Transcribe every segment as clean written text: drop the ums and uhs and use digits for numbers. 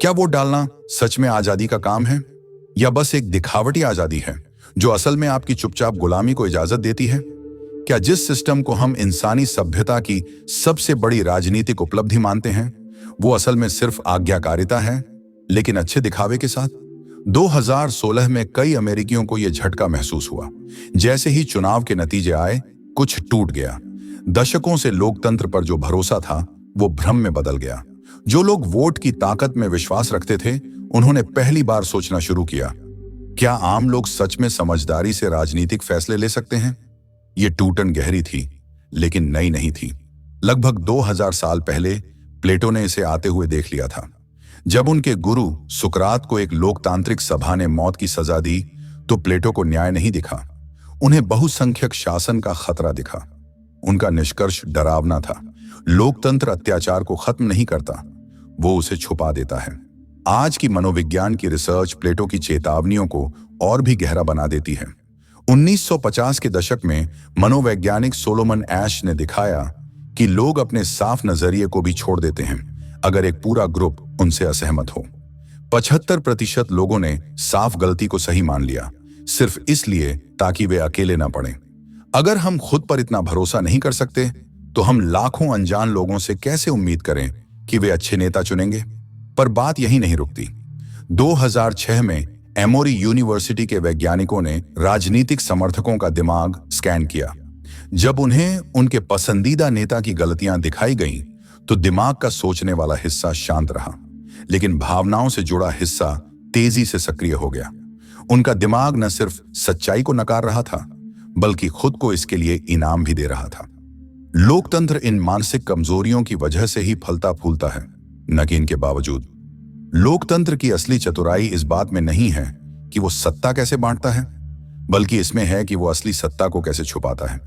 क्या वोट डालना सच में आजादी का काम है या बस एक दिखावटी आजादी है जो असल में आपकी चुपचाप गुलामी को इजाजत देती है? क्या जिस सिस्टम को हम इंसानी सभ्यता की सबसे बड़ी राजनीतिक उपलब्धि मानते हैं वो असल में सिर्फ आज्ञाकारिता है, लेकिन अच्छे दिखावे के साथ? 2016 में कई अमेरिकियों को यह झटका महसूस हुआ। जैसे ही चुनाव के नतीजे आए, कुछ टूट गया। दशकों से लोकतंत्र पर जो भरोसा था वो भ्रम में बदल गया। जो लोग वोट की ताकत में विश्वास रखते थे, उन्होंने पहली बार सोचना शुरू किया, क्या आम लोग सच में समझदारी से राजनीतिक फैसले ले सकते हैं? ये टूटन गहरी थी, लेकिन नई नहीं थी। लगभग 2000 साल पहले प्लेटो ने इसे आते हुए देख लिया था। जब उनके गुरु सुकरात को एक लोकतांत्रिक सभा ने मौत की सजा दी, तो प्लेटो को न्याय नहीं दिखा, उन्हें बहुसंख्यक शासन का खतरा दिखा। उनका निष्कर्ष डरावना था। लोकतंत्र अत्याचार को खत्म नहीं करता, वो उसे छुपा देता है। आज की मनोविज्ञान की रिसर्च प्लेटो की चेतावनियों को और भी गहरा बना देती है। 1950 के दशक में मनोवैज्ञानिक सोलोमन एश ने दिखाया कि लोग अपने साफ नजरिए को भी छोड़ देते हैं अगर एक पूरा ग्रुप उनसे असहमत हो। 75% लोगों ने साफ गलती को सही मान लिया, सिर्फ इसलिए ताकि वे अकेले ना पड़ें। अगर हम खुद पर इतना भरोसा नहीं कर सकते, तो हम लाखों अनजान लोगों से कैसे उम्मीद करें कि वे अच्छे नेता चुनेंगे? पर बात यही नहीं रुकती। 2006 में एमोरी यूनिवर्सिटी के वैज्ञानिकों ने राजनीतिक समर्थकों का दिमाग स्कैन किया। जब उन्हें उनके पसंदीदा नेता की गलतियां दिखाई गईं, तो दिमाग का सोचने वाला हिस्सा शांत रहा, लेकिन भावनाओं से जुड़ा हिस्सा तेजी से सक्रिय हो गया। उनका दिमाग न सिर्फ सच्चाई को नकार रहा था, बल्कि खुद को इसके लिए इनाम भी दे रहा था। लोकतंत्र इन मानसिक कमजोरियों की वजह से ही फलता फूलता है, न कि इनके बावजूद। लोकतंत्र की असली चतुराई इस बात में नहीं है कि वो सत्ता कैसे बांटता है, बल्कि इसमें है कि वो असली सत्ता को कैसे छुपाता है।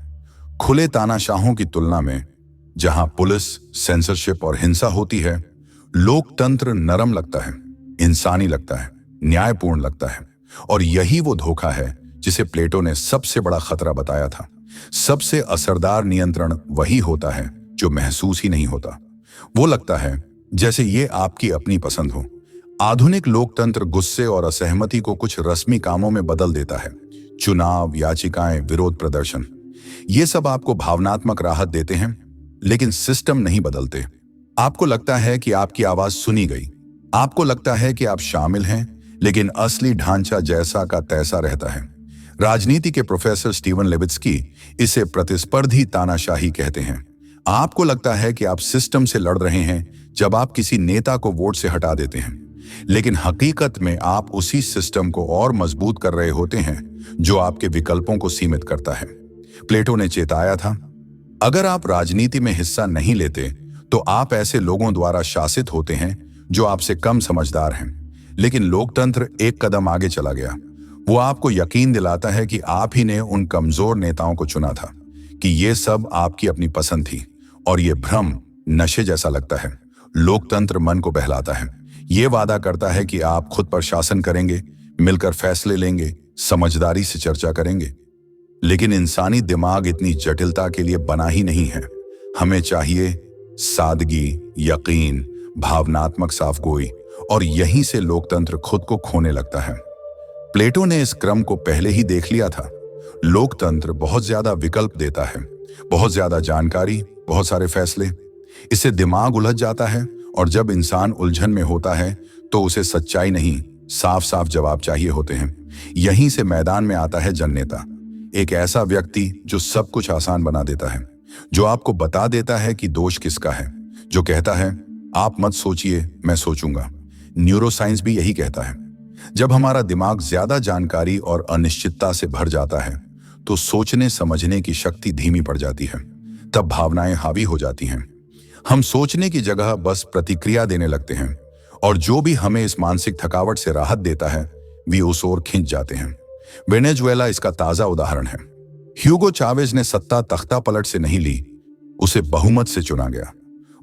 खुले तानाशाहों की तुलना में, जहां पुलिस, सेंसरशिप और हिंसा होती है, लोकतंत्र नरम लगता है, इंसानी लगता है, न्यायपूर्ण लगता है। और यही वो धोखा है जिसे प्लेटो ने सबसे बड़ा खतरा बताया था। सबसे असरदार नियंत्रण वही होता है जो महसूस ही नहीं होता। वो लगता है जैसे ये आपकी अपनी पसंद हो। आधुनिक लोकतंत्र गुस्से और असहमति को कुछ रस्मी कामों में बदल देता है। चुनाव, याचिकाएं, विरोध प्रदर्शन, ये सब आपको भावनात्मक राहत देते हैं, लेकिन सिस्टम नहीं बदलते। आपको लगता है कि आपकी आवाज सुनी गई, आपको लगता है कि आप शामिल हैं, लेकिन असली ढांचा जैसा का तैसा रहता है। राजनीति के प्रोफेसर स्टीवन लेवित्स्की इसे प्रतिस्पर्धी तानाशाही कहते हैं। आपको लगता है कि आप सिस्टम से लड़ रहे हैं जब आप किसी नेता को वोट से हटा देते हैं, लेकिन हकीकत में आप उसी सिस्टम को और मजबूत कर रहे होते हैं जो आपके विकल्पों को सीमित करता है। प्लेटो ने चेताया था, अगर आप राजनीति में हिस्सा नहीं लेते तो आप ऐसे लोगों द्वारा शासित होते हैं जो आपसे कम समझदार हैं। लेकिन लोकतंत्र एक कदम आगे चला गया। वो आपको यकीन दिलाता है कि आप ही ने उन कमजोर नेताओं को चुना था, कि ये सब आपकी अपनी पसंद थी। और ये भ्रम नशे जैसा लगता है। लोकतंत्र मन को बहलाता है। ये वादा करता है कि आप खुद पर शासन करेंगे, मिलकर फैसले लेंगे, समझदारी से चर्चा करेंगे। लेकिन इंसानी दिमाग इतनी जटिलता के लिए बना ही नहीं है। हमें चाहिए सादगी, यकीन, भावनात्मक साफगोई, और यहीं से लोकतंत्र खुद को खोने लगता है। प्लेटो ने इस क्रम को पहले ही देख लिया था। लोकतंत्र बहुत ज्यादा विकल्प देता है, बहुत ज्यादा जानकारी, बहुत सारे फैसले। इससे दिमाग उलझ जाता है, और जब इंसान उलझन में होता है तो उसे सच्चाई नहीं, साफ साफ जवाब चाहिए होते हैं। यहीं से मैदान में आता है जननेता, एक ऐसा व्यक्ति जो सब कुछ आसान बना देता है, जो आपको बता देता है कि दोष किसका है, जो कहता है आप मत सोचिए, मैं सोचूंगा। न्यूरोसाइंस भी यही कहता है। जब हमारा दिमाग ज्यादा जानकारी और अनिश्चितता से भर जाता है, तो सोचने समझने की शक्ति धीमी पड़ जाती है। तब भावनाएं हावी हो जाती हैं। हम सोचने की जगह बस प्रतिक्रिया देने लगते हैं, और जो भी हमें इस मानसिक थकावट से राहत देता है, वे उस ओर खिंच जाते हैं। वेनेजुएला इसका ताजा उदाहरण है। ह्यूगो चावेज ने सत्ता तख्ता पलट से नहीं ली, उसे बहुमत से चुना गया।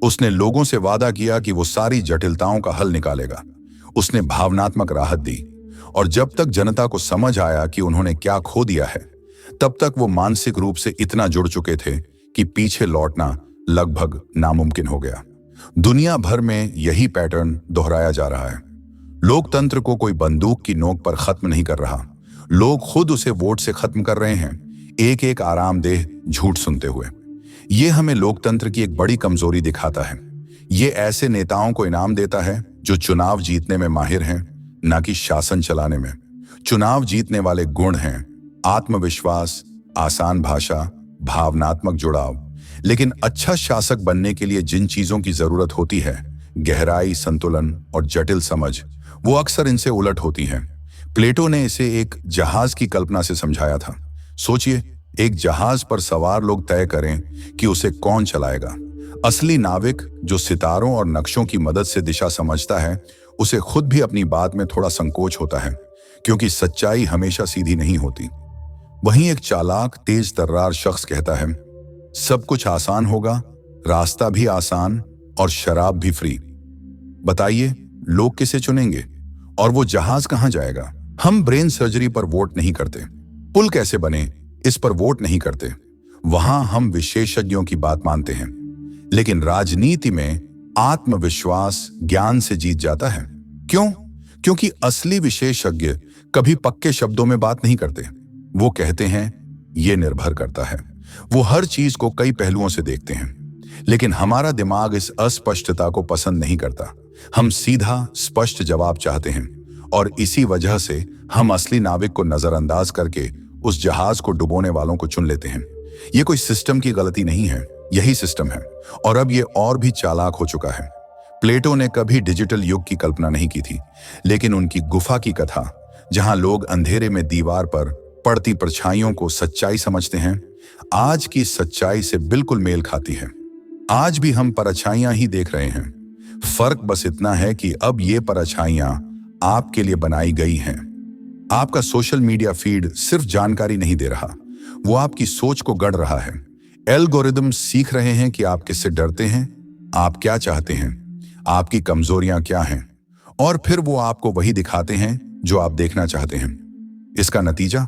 उसने लोगों से वादा किया कि वो सारी जटिलताओं का हल निकालेगा। उसने भावनात्मक राहत दी, और जब तक जनता को समझ आया कि उन्होंने क्या खो दिया है, तब तक वो मानसिक रूप से इतना जुड़ चुके थे कि पीछे लौटना लगभग नामुमकिन हो गया। दुनिया भर में यही पैटर्न दोहराया जा रहा है। लोकतंत्र को कोई बंदूक की नोक पर खत्म नहीं कर रहा, लोग खुद उसे वोट से खत्म कर रहे हैं, एक एक आरामदेह झूठ सुनते हुए। ये हमें लोकतंत्र की एक बड़ी कमजोरी दिखाता है। ये ऐसे नेताओं को इनाम देता है जो चुनाव जीतने में माहिर हैं, ना कि शासन चलाने में। चुनाव जीतने वाले गुण हैं आत्मविश्वास, आसान भाषा, भावनात्मक जुड़ाव। लेकिन अच्छा शासक बनने के लिए जिन चीजों की जरूरत होती है, गहराई, संतुलन और जटिल समझ, वो अक्सर इनसे उलट होती हैं। प्लेटो ने इसे एक जहाज की कल्पना से समझाया था। सोचिए, एक जहाज पर सवार लोग तय करें कि उसे कौन चलाएगा। असली नाविक, जो सितारों और नक्शों की मदद से दिशा समझता है, उसे खुद भी अपनी बात में थोड़ा संकोच होता है, क्योंकि सच्चाई हमेशा सीधी नहीं होती। वहीं एक चालाक, तेज तर्रार शख्स कहता है, सब कुछ आसान होगा, रास्ता भी आसान और शराब भी फ्री। बताइए, लोग किसे चुनेंगे और वो जहाज कहां जाएगा? हम ब्रेन सर्जरी पर वोट नहीं करते, पुल कैसे बने इस पर वोट नहीं करते। वहां हम विशेषज्ञों की बात मानते हैं। लेकिन राजनीति में आत्मविश्वास ज्ञान से जीत जाता है। क्यों? क्योंकि असली विशेषज्ञ कभी पक्के शब्दों में बात नहीं करते। वो कहते हैं, ये निर्भर करता है। वो हर चीज को कई पहलुओं से देखते हैं। लेकिन हमारा दिमाग इस अस्पष्टता को पसंद नहीं करता। हम सीधा, स्पष्ट जवाब चाहते हैं, और इसी वजह से हम असली नाविक को नजरअंदाज करके उस जहाज को डुबोने वालों को चुन लेते हैं। ये कोई सिस्टम की गलती नहीं है, यही सिस्टम है। और अब ये और भी चालाक हो चुका है। प्लेटो ने कभी डिजिटल युग की कल्पना नहीं की थी, लेकिन उनकी गुफा की कथा, जहां लोग अंधेरे में दीवार पर पड़ती परछाइयों को सच्चाई समझते हैं, आज की सच्चाई से बिल्कुल मेल खाती है। आज भी हम परछाइयां ही देख रहे हैं। फर्क बस इतना है कि अब ये परछाइयां आपके लिए बनाई गई हैं। आपका सोशल मीडिया फीड सिर्फ जानकारी नहीं दे रहा, वो आपकी सोच को गढ़ रहा है। एल्गोरिदम सीख रहे हैं कि आप किससे डरते हैं, आप क्या चाहते हैं, आपकी कमजोरियां क्या हैं, और फिर वो आपको वही दिखाते हैं जो आप देखना चाहते हैं। इसका नतीजा,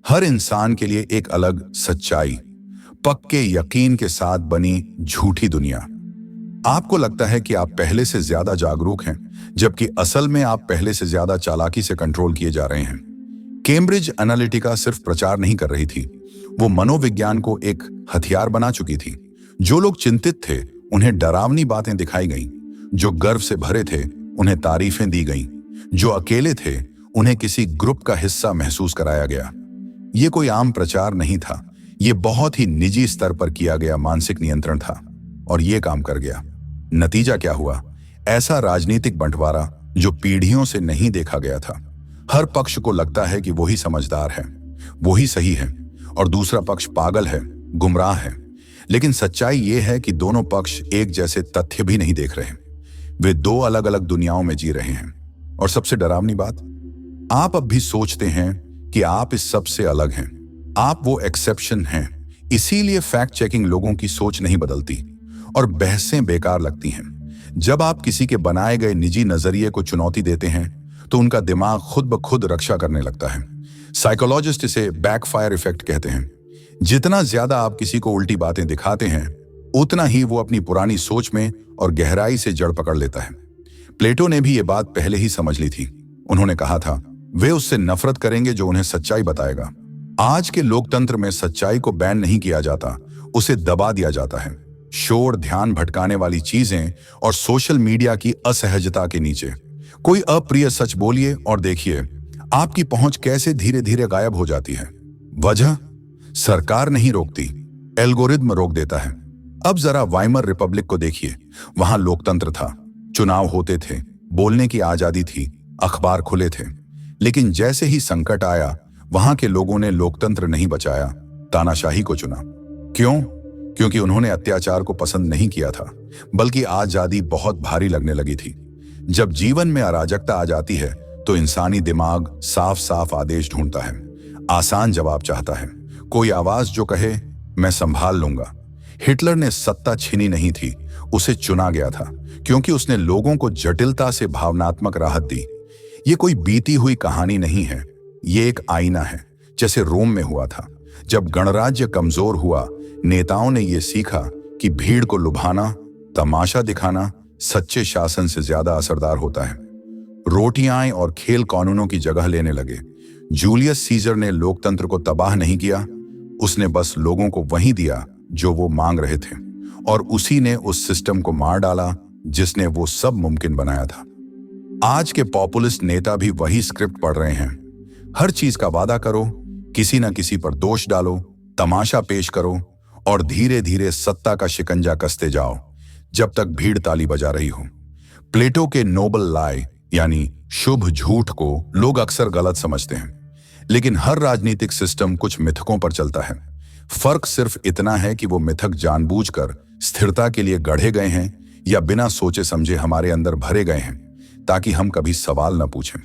हर इंसान के लिए एक अलग सच्चाई, पक्के यकीन के साथ बनी झूठी दुनिया। आपको लगता है कि आप पहले से ज्यादा जागरूक हैं, जबकि असल में आप पहले से ज्यादा चालाकी से कंट्रोल किए जा रहे हैं। कैम्ब्रिज एनालिटिका सिर्फ प्रचार नहीं कर रही थी, वो मनोविज्ञान को एक हथियार बना चुकी थी। जो लोग चिंतित थे, उन्हें डरावनी बातें दिखाई गईं। जो गर्व से भरे थे, उन्हें तारीफें दी गईं। जो अकेले थे, उन्हें किसी ग्रुप का हिस्सा महसूस कराया गया। ये कोई आम प्रचार नहीं था, ये बहुत ही निजी स्तर पर किया गया मानसिक नियंत्रण था, और ये काम कर गया। नतीजा क्या हुआ? ऐसा राजनीतिक बंटवारा जो पीढ़ियों से नहीं देखा गया था। हर पक्ष को लगता है कि वही समझदार है, वही सही है, और दूसरा पक्ष पागल है, गुमराह है। लेकिन सच्चाई ये है कि दोनों पक्ष एक जैसे तथ्य भी नहीं देख रहे। वे दो अलग अलग दुनियाओं में जी रहे हैं। और सबसे डरावनी बात, आप अब भी सोचते हैं कि आप इस सबसे अलग हैं। आप वो एक्सेप्शन हैं। इसीलिए फैक्ट चेकिंग लोगों की सोच नहीं बदलती और बहसें बेकार लगती हैं। जब आप किसी के बनाए गए निजी नजरिए को चुनौती देते हैं, तो उनका दिमाग खुद ब खुद रक्षा करने लगता है। साइकोलॉजिस्ट इसे बैकफायर इफेक्ट कहते हैं। जितना ज्यादा आप किसी को उल्टी बातें दिखाते हैं, उतना ही वो अपनी पुरानी सोच में और गहराई से जड़ पकड़ लेता है। प्लेटो ने भी ये बात पहले ही समझ ली थी। उन्होंने कहा था, वे उससे नफरत करेंगे जो उन्हें सच्चाई बताएगा। आज के लोकतंत्र में सच्चाई को बैन नहीं किया जाता, उसे दबा दिया जाता है। शोर, ध्यान भटकाने वाली चीजें और सोशल मीडिया की असहजता के नीचे कोई अप्रिय सच बोलिए और देखिए आपकी पहुंच कैसे धीरे धीरे गायब हो जाती है। वजह, सरकार नहीं रोकती, एल्गोरिदम रोक देता है। अब जरा वाइमर रिपब्लिक को देखिए। वहां लोकतंत्र था, चुनाव होते थे, बोलने की आजादी थी, अखबार खुले थे। लेकिन जैसे ही संकट आया, वहां के लोगों ने लोकतंत्र नहीं बचाया, तानाशाही को चुना। क्यों? क्योंकि उन्होंने अत्याचार को पसंद नहीं किया था, बल्कि आजादी बहुत भारी लगने लगी थी। जब जीवन में अराजकता आ जाती है, तो इंसानी दिमाग साफ साफ आदेश ढूंढता है, आसान जवाब चाहता है, कोई आवाज जो कहे मैं संभाल लूंगा। हिटलर ने सत्ता छीनी नहीं थी, उसे चुना गया था, क्योंकि उसने लोगों को जटिलता से भावनात्मक राहत दी। ये कोई बीती हुई कहानी नहीं है, ये एक आईना है, जैसे रोम में हुआ था। जब गणराज्य कमजोर हुआ, नेताओं ने यह सीखा कि भीड़ को लुभाना, तमाशा दिखाना सच्चे शासन से ज्यादा असरदार होता है। रोटियां और खेल कानूनों की जगह लेने लगे। जूलियस सीजर ने लोकतंत्र को तबाह नहीं किया, उसने बस लोगों को वही दिया जो वो मांग रहे थे, और उसी ने उस सिस्टम को मार डाला जिसने वो सब मुमकिन बनाया था। आज के पॉपुलिस्ट नेता भी वही स्क्रिप्ट पढ़ रहे हैं। हर चीज का वादा करो, किसी न किसी पर दोष डालो, तमाशा पेश करो और धीरे धीरे सत्ता का शिकंजा कसते जाओ जब तक भीड़ ताली बजा रही हो। प्लेटो के नोबल लाई यानी शुभ झूठ को लोग अक्सर गलत समझते हैं, लेकिन हर राजनीतिक सिस्टम कुछ मिथकों पर चलता है। फर्क सिर्फ इतना है कि वो मिथक जानबूझकर स्थिरता के लिए गढ़े गए हैं या बिना सोचे समझे हमारे अंदर भरे गए हैं ताकि हम कभी सवाल न पूछें।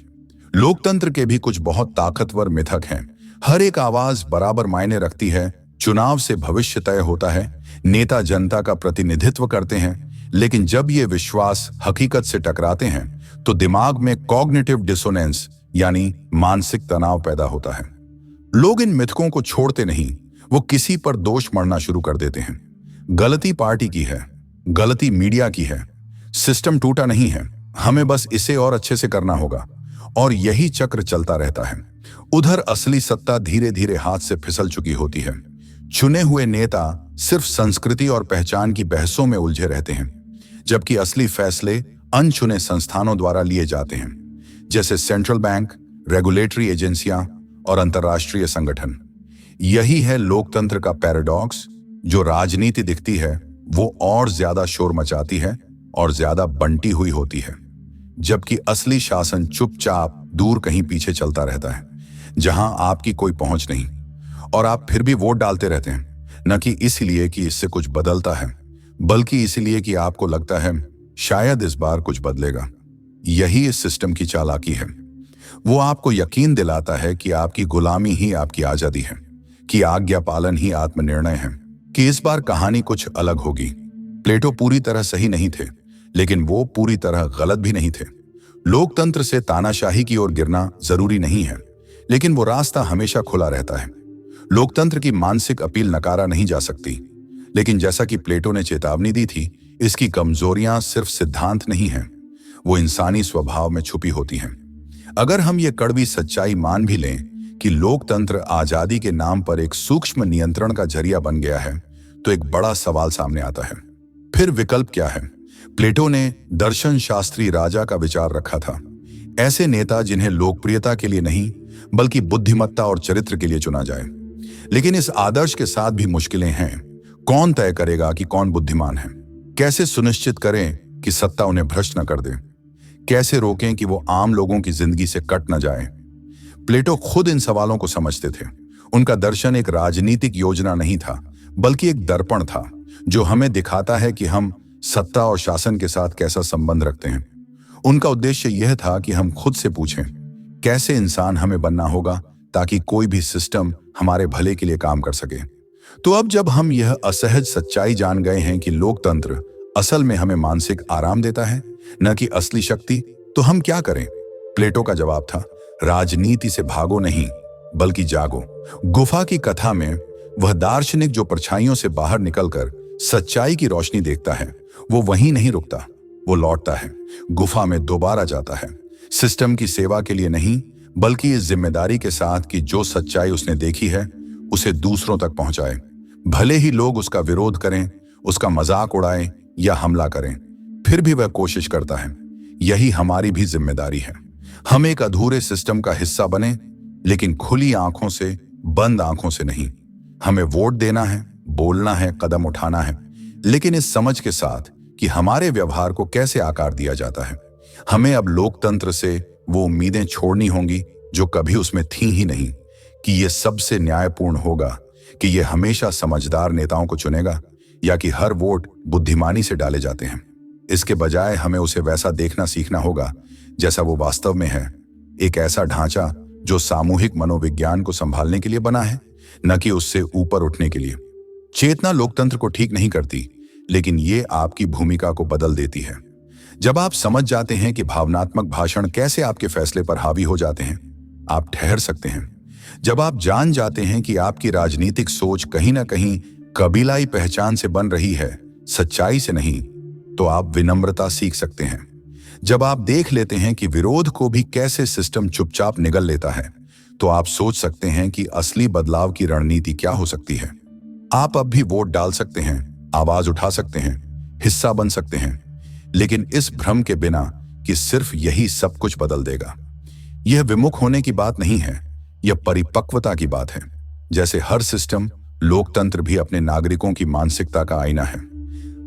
लोकतंत्र के भी कुछ बहुत ताकतवर मिथक हैं। हर एक आवाज बराबर मायने रखती है, चुनाव से भविष्य तय होता है, नेता जनता का प्रतिनिधित्व करते हैं, लेकिन जब ये विश्वास हकीकत से टकराते हैं तो दिमाग में कॉग्निटिव डिसोनेंस यानी मानसिक तनाव पैदा होता है। लोग इन मिथकों को छोड़ते नहीं, वो किसी पर दोष मढ़ना शुरू कर देते हैं। गलती पार्टी की है, गलती मीडिया की है, सिस्टम टूटा नहीं है, हमें बस इसे और अच्छे से करना होगा, और यही चक्र चलता रहता है। उधर असली सत्ता धीरे धीरे हाथ से फिसल चुकी होती है। चुने हुए नेता सिर्फ संस्कृति और पहचान की बहसों में उलझे रहते हैं, जबकि असली फैसले अनचुने संस्थानों द्वारा लिए जाते हैं, जैसे सेंट्रल बैंक, रेगुलेटरी एजेंसियां और अंतर्राष्ट्रीय संगठन। यही है लोकतंत्र का पैराडॉक्स। जो राजनीति दिखती है वो और ज्यादा शोर मचाती है और ज्यादा बंटी हुई होती है, जबकि असली शासन चुपचाप दूर कहीं पीछे चलता रहता है, जहां आपकी कोई पहुंच नहीं, और आप फिर भी वोट डालते रहते हैं, न कि इसलिए कि इससे कुछ बदलता है, बल्कि इसलिए कि आपको लगता है शायद इस बार कुछ बदलेगा। यही इस सिस्टम की चालाकी है। वो आपको यकीन दिलाता है कि आपकी गुलामी ही आपकी आजादी है, कि आज्ञा पालन ही आत्मनिर्णय है, कि इस बार कहानी कुछ अलग होगी। प्लेटो पूरी तरह सही नहीं थे, लेकिन वो पूरी तरह गलत भी नहीं थे। लोकतंत्र से तानाशाही की ओर गिरना जरूरी नहीं है, लेकिन वो रास्ता हमेशा खुला रहता है। लोकतंत्र की मानसिक अपील नकारा नहीं जा सकती, लेकिन जैसा कि प्लेटो ने चेतावनी दी थी, इसकी कमजोरियां सिर्फ सिद्धांत नहीं हैं, वो इंसानी स्वभाव में छुपी होती हैं। अगर हम ये कड़वी सच्चाई मान भी लें कि लोकतंत्र आजादी के नाम पर एक सूक्ष्म नियंत्रण का जरिया बन गया है, तो एक बड़ा सवाल सामने आता है, फिर विकल्प क्या है? प्लेटो ने दर्शन शास्त्री राजा का विचार रखा था, ऐसे नेता जिन्हें लोकप्रियता के लिए नहीं बल्कि बुद्धिमत्ता और चरित्र के लिए चुना जाए। लेकिन इस आदर्श के साथ भी मुश्किलें हैं। कौन तय करेगा कि कौन बुद्धिमान है? कैसे सुनिश्चित करें कि सत्ता उन्हें भ्रष्ट न कर दे? कैसे रोकें कि वो आम लोगों की जिंदगी से कट न जाए? प्लेटो खुद इन सवालों को समझते थे। उनका दर्शन एक राजनीतिक योजना नहीं था, बल्कि एक दर्पण था जो हमें दिखाता है कि हम सत्ता और शासन के साथ कैसा संबंध रखते हैं। उनका उद्देश्य यह था कि हम खुद से पूछें, कैसे इंसान हमें बनना होगा ताकि कोई भी सिस्टम हमारे भले के लिए काम कर सके। तो अब जब हम यह असहज सच्चाई जान गए हैं कि लोकतंत्र असल में हमें मानसिक आराम देता है, न कि असली शक्ति, तो हम क्या करें? प्लेटो का जवाब था, राजनीति से भागो नहीं, बल्कि जागो। गुफा की कथा में वह दार्शनिक जो परछाइयों से बाहर निकलकर सच्चाई की रोशनी देखता है, वो वहीं नहीं रुकता, वो लौटता है, गुफा में दोबारा जाता है, सिस्टम की सेवा के लिए नहीं, बल्कि इस जिम्मेदारी के साथ कि जो सच्चाई उसने देखी है उसे दूसरों तक पहुंचाए। भले ही लोग उसका विरोध करें, उसका मजाक उड़ाएं या हमला करें, फिर भी वह कोशिश करता है। यही हमारी भी जिम्मेदारी है। हम एक अधूरे सिस्टम का हिस्सा बने, लेकिन खुली आंखों से, बंद आंखों से नहीं। हमें वोट देना है, बोलना है, कदम उठाना है, लेकिन इस समझ के साथ कि हमारे व्यवहार को कैसे आकार दिया जाता है। हमें अब लोकतंत्र से वो उम्मीदें छोड़नी होंगी जो कभी उसमें थी ही नहीं, कि ये सबसे न्यायपूर्ण होगा, कि ये हमेशा समझदार नेताओं को चुनेगा, या कि हर वोट बुद्धिमानी से डाले जाते हैं। इसके बजाय हमें उसे वैसा देखना सीखना होगा जैसा वो वास्तव में है, एक ऐसा ढांचा जो सामूहिक मनोविज्ञान को संभालने के लिए बना है, न कि उससे ऊपर उठने के लिए। चेतना लोकतंत्र को ठीक नहीं करती, लेकिन ये आपकी भूमिका को बदल देती है। जब आप समझ जाते हैं कि भावनात्मक भाषण कैसे आपके फैसले पर हावी हो जाते हैं, आप ठहर सकते हैं। जब आप जान जाते हैं कि आपकी राजनीतिक सोच कहीं ना कहीं कबीलाई पहचान से बन रही है, सच्चाई से नहीं, तो आप विनम्रता सीख सकते हैं। जब आप देख लेते हैं कि विरोध को भी कैसे सिस्टम चुपचाप निगल लेता है, तो आप सोच सकते हैं कि असली बदलाव की रणनीति क्या हो सकती है। आप अब भी वोट डाल सकते हैं, आवाज उठा सकते हैं, हिस्सा बन सकते हैं, लेकिन इस भ्रम के बिना कि सिर्फ यही सब कुछ बदल देगा। यह विमुख होने की बात नहीं है, यह परिपक्वता की बात है। जैसे हर सिस्टम, लोकतंत्र भी अपने नागरिकों की मानसिकता का आईना है।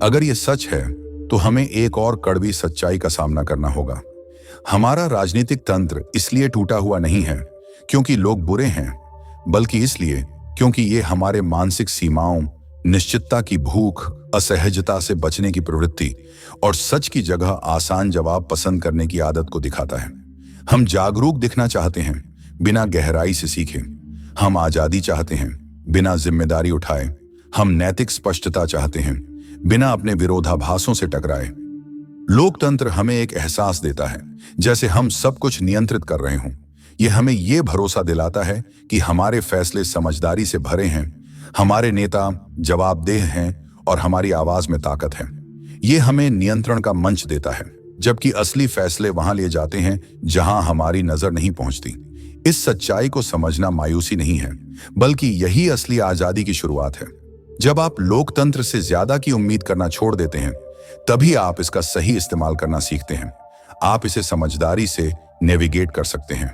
अगर यह सच है तो हमें एक और कड़वी सच्चाई का सामना करना होगा। हमारा राजनीतिक तंत्र इसलिए टूटा हुआ नहीं है क्योंकि लोग बुरे हैं, बल्कि इसलिए क्योंकि ये हमारे मानसिक सीमाओं, निश्चितता की भूख, असहजता से बचने की प्रवृत्ति और सच की जगह आसान जवाब पसंद करने की आदत को दिखाता है। हम जागरूक दिखना चाहते हैं, बिना गहराई से सीखे। हम आजादी चाहते हैं, बिना जिम्मेदारी उठाए। हम नैतिक स्पष्टता चाहते हैं, बिना अपने विरोधाभासों से टकराए। लोकतंत्र हमें एक एहसास देता है, जैसे हम सब कुछ नियंत्रित कर रहे हों। यह हमें यह भरोसा दिलाता है कि हमारे फैसले समझदारी से भरे हैं, हमारे नेता जवाबदेह हैं और हमारी आवाज में ताकत है। यह हमें नियंत्रण का मंच देता है, जबकि असली फैसले वहां लिए जाते हैं जहां हमारी नजर नहीं पहुंचती। इस सच्चाई को समझना मायूसी नहीं है, बल्कि यही असली आजादी की शुरुआत है। जब आप लोकतंत्र से ज्यादा की उम्मीद करना छोड़ देते हैं, तभी आप इसका सही इस्तेमाल करना सीखते हैं। आप इसे समझदारी से नेविगेट कर सकते हैं।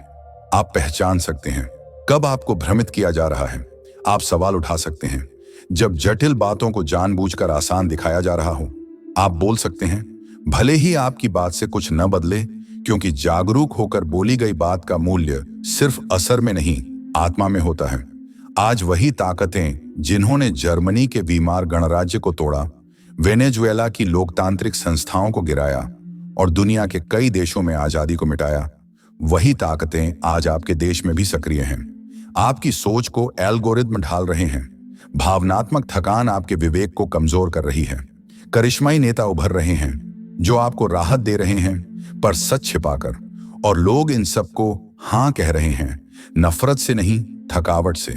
आप पहचान सकते हैं कब आपको भ्रमित किया जा रहा है। आप सवाल उठा सकते हैं जब जटिल बातों को जानबूझकर आसान दिखाया जा रहा हो। आप बोल सकते हैं, भले ही आपकी बात से कुछ न बदले, क्योंकि जागरूक होकर बोली गई बात का मूल्य सिर्फ असर में नहीं, आत्मा में होता है। आज वही ताकतें जिन्होंने जर्मनी के वीमार गणराज्य को तोड़ा, वेनेजुएला की लोकतांत्रिक संस्थाओं को गिराया और दुनिया के कई देशों में आजादी को मिटाया, वही ताकतें आज आपके देश में भी सक्रिय हैं। आपकी सोच को एल्गोरिदम ढाल रहे हैं। भावनात्मक थकान आपके विवेक को कमजोर कर रही है। करिश्माई नेता उभर रहे हैं जो आपको राहत दे रहे हैं, पर सच छिपाकर। और लोग इन सबको हाँ कह रहे हैं, नफरत से नहीं, थकावट से।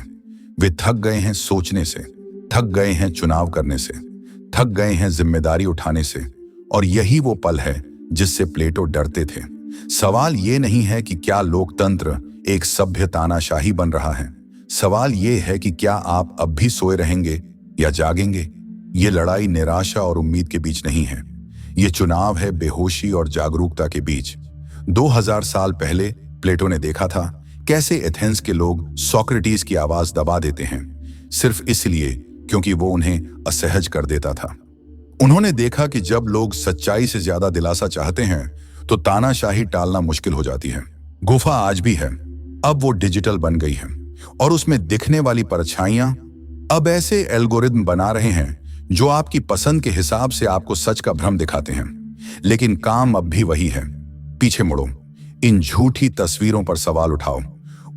वे थक गए हैं सोचने से, थक गए हैं चुनाव करने से, थक गए हैं जिम्मेदारी उठाने से। और यही वो पल है जिससे प्लेटो डरते थे। सवाल ये नहीं है कि क्या लोकतंत्र एक सभ्य तानाशाही बन रहा है। सवाल ये है कि क्या आप अब भी सोए रहेंगे या जागेंगे। ये लड़ाई निराशा और उम्मीद के बीच नहीं है, ये चुनाव है बेहोशी और जागरूकता के बीच। 2000 साल पहले प्लेटो ने देखा था कैसे एथेंस के लोग सोक्रेटिस की आवाज दबा देते हैं, सिर्फ इसलिए क्योंकि वो उन्हें असहज कर देता था। उन्होंने देखा कि जब लोग सच्चाई से ज्यादा दिलासा चाहते हैं तो तानाशाही टालना मुश्किल हो जाती है। गुफा आज भी है, अब वो डिजिटल बन गई है, और उसमें दिखने वाली परछाइयां अब ऐसे एल्गोरिदम बना रहे हैं जो आपकी पसंद के हिसाब से आपको सच का भ्रम दिखाते हैं। लेकिन काम अब भी वही है। पीछे मुड़ो, इन झूठी तस्वीरों पर सवाल उठाओ,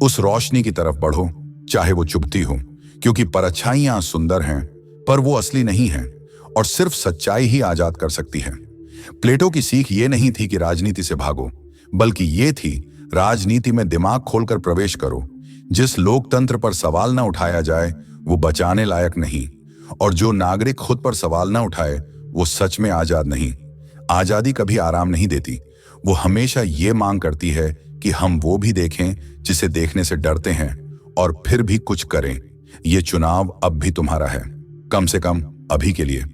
उस रोशनी की तरफ बढ़ो, चाहे वो चुभती हो, क्योंकि परछाइयां सुंदर हैं पर वो असली नहीं है, और सिर्फ सच्चाई ही आजाद कर सकती है। प्लेटो की सीख ये नहीं थी कि राजनीति से भागो, बल्कि ये थी राजनीति में दिमाग खोलकर प्रवेश करो। जिस लोकतंत्र पर सवाल न उठाया जाए वो बचाने लायक नहीं, और जो नागरिक खुद पर सवाल न उठाए वो सच में आजाद नहीं। आजादी कभी आराम नहीं देती, वो हमेशा ये मांग करती है कि हम वो भी देखें जिसे देखने से डरते हैं, और फिर भी कुछ करें। ये चुनाव अब भी तुम्हारा है, कम से कम अभी के लिए।